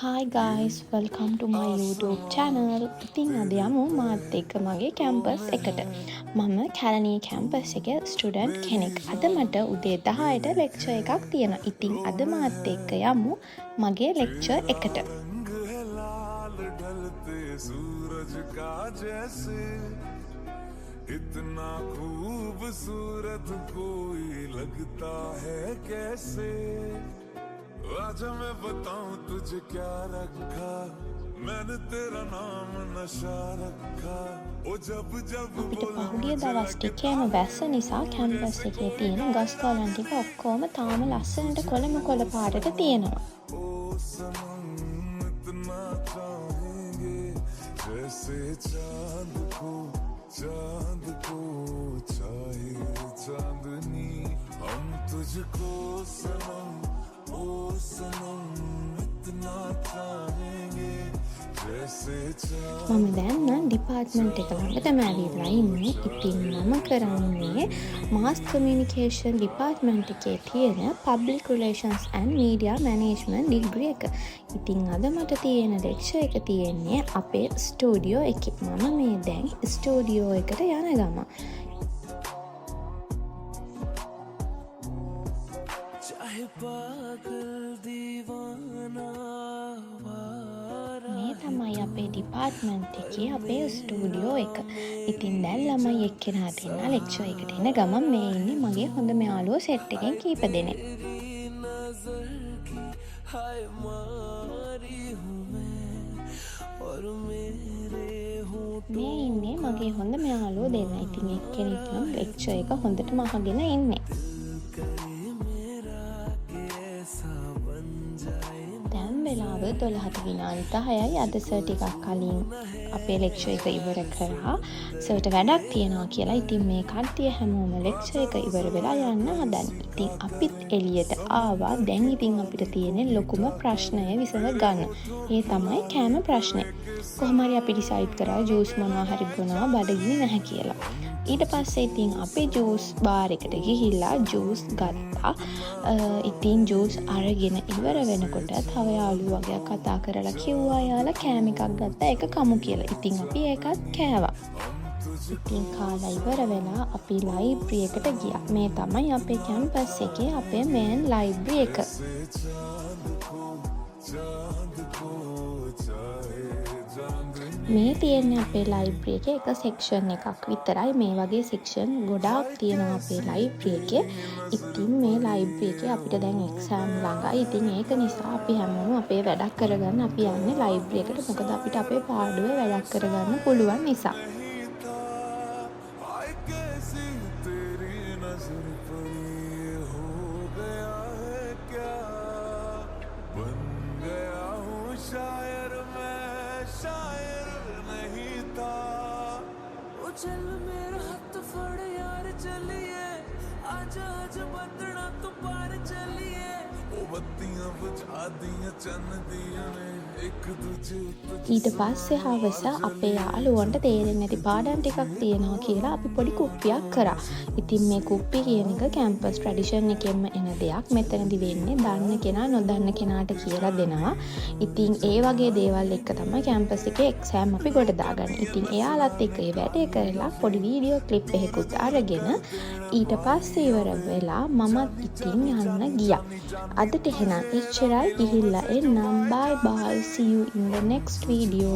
Hi guys, welcome to my YouTube channel. ඉතින් අද යමු මාත් එක්ක මගේ කැම්පස් එකට. මම කැලණියේ කැම්පස් එකේ ස්ටුඩන්ට් කෙනෙක්. අද මට උදේ 10ට ලෙක්චර් එකක් තියෙනවා. ඉතින් අද මාත් එක්ක යමු මගේ ලෙක්චර් එකට. इतना खूबसूरत कोई लगता है कैसे आजा मैं बताऊं तुझे क्या रखा मैंने तेरा नाम नशा रखा ओ जब जब අපිට පහුගිය දවස් ටිකේම වැස්ස නිසා කැම්පස් එකේ තියෙන ගස් කොළන් ටික ඔක්කොම තාම ලස්සනට කොළ පාටට තියෙනවා. ओ सनम इतना चाहेंगे जैसे चांद को चाहे चांदनी हम तुझको सनम ओ सनम इतना चाहेंगे जैसे මම දැන් නම් ඩිපාර්ට්මන්ට් එක ළඟටම ඇවිල්ලා ඉන්නේ. ඉතින් මම කරන්නේ මාස් කමියුනිකේෂන් ඩිපාර්ට්මන්ට් එකේ තියෙන public relations and media management degree එක. ඉතින් අද මට තියෙන ලෙක්චර් එක තියෙන්නේ අපේ ස්ටුඩියෝ එකේ. මම මේ දැන් ස්ටුඩියෝ එකට යන ගමන් चाहे पागल दीवाना මේ තමයි අපේ ඩිපාර්ට්මන්ට් එකේ අපේ ස්ටුඩියෝ එක. ඉතින් දැන් ළමයි එක්කෙනා දෙන්න ලෙක්චර් එකට එන ගමන් මේ ඉන්නේ මගේ හොඳම යාළුවෝ සෙට් එකෙන් කීප දෙනෙක්. මේ ඉන්නේ මගේ හොඳම යාළුවෝ දෙන්න. ඉතින් එක්කෙනෙක් නම් ලෙක්චර් එක හොඳටම අහගෙන ඉන්නේ. දැන් වෙලාව 12ට විනාඩි 10යි. අද සර් ටිකක් කලින් අපේ ලෙක්චර් එක ඉවර කරා. සර්ට වැඩක් තියෙනවා කියලා. ඉතින් මේ කට්ටිය හැමෝම ලෙක්චර් එක ඉවර වෙලා යන්න හදන්නේ. ඉතින් අපිත් එළියට ආවා. දැන් ඉතින් අපිට තියෙන ලොකුම ප්‍රශ්නය විසඳ ගන්න. ඒ තමයි කෑම ප්‍රශ්නේ. කොහොම හරි අපි ඩිසයිඩ් කරා ජූස් මොනවා හරි බොනවා බඩගිනි නැහැ කියලා. ඊට පස්සේ ඉතින් අපි ජූස් බාර් එකට ගිහිල්ලා ජූස් ගත්තා. ඉතින් ජූස් අරගෙන ඉවර වෙනකොට තව යාළුවෝ වගේ කතා කරලා කිව්වා යාලා කෑම එකක් ගත්තා ඒක කමු කියලා. ඉතින් අපි ඒකත් කෑවා. ඉතින් කාලා ඉවර වෙලා අපි ලයිබ්‍රරි එකට ගියා. මේ තමයි අපේ කැම්පස් එකේ අපේ මේන් ලයිබ්‍රරි එක. මේ තියෙන්නේ අපේ ලයිබ්‍රරි එකේ එක සෙක්ෂන් එකක් විතරයි. මේ වගේ සෙක්ෂන් ගොඩාක් තියෙනවා අපේ ලයිබ්‍රරි එකේ. ඉතින් මේ ලයිබ්‍රරි එකේ අපිට දැන් එක්සෑම් ළඟයි. ඉතින් ඒක නිසා අපි හැමෝම අපේ වැඩක් කරගන්න අපි යන්නේ ලයිබ්‍රරි එකට. මොකද අපිට අපේ පාඩුවේ වැඩක් කරගන්න පුළුවන් නිසා. चल मेरा हाथ फड़ यार चलिए आजा आजा बंदना तो पार चलिए ओ बत्तियां बुझा दिया चन्न दिया ने एक दूजे ඊට පස්සේ හවස අපේ යාළුවන්ට තේරෙන්නේ නැති පාඩම් ටිකක් තියෙනවා කියලා අපි පොඩි කුප්පියක් කරා. ඉතින් මේ කුප්පිය කියන එක කැම්පස් ට්‍රැඩිෂන් එකෙන්ම එන දෙයක්. මෙතනදි වෙන්නේ දන්න කෙනා නොදන්න කෙනාට කියලා දෙනවා. ඉතින් ඒ වගේ දේවල් එක්ක තමයි කැම්පස් එකේ එක්සෑම් අපි ගොඩ දාගන්නේ. ඉතින් එයාලත් එක්ක ඒ වැඩේ කරලා පොඩි වීඩියෝ ක්ලිප් එකකුත් අරගෙන ඊට පස්සේ ඉවර වෙලා මමත් ඉතින් යන්න ගියා. අදට එහෙනම් එච්චරයි. ගිහිල්ලා එන්නම්. bye bye, see you in the next video.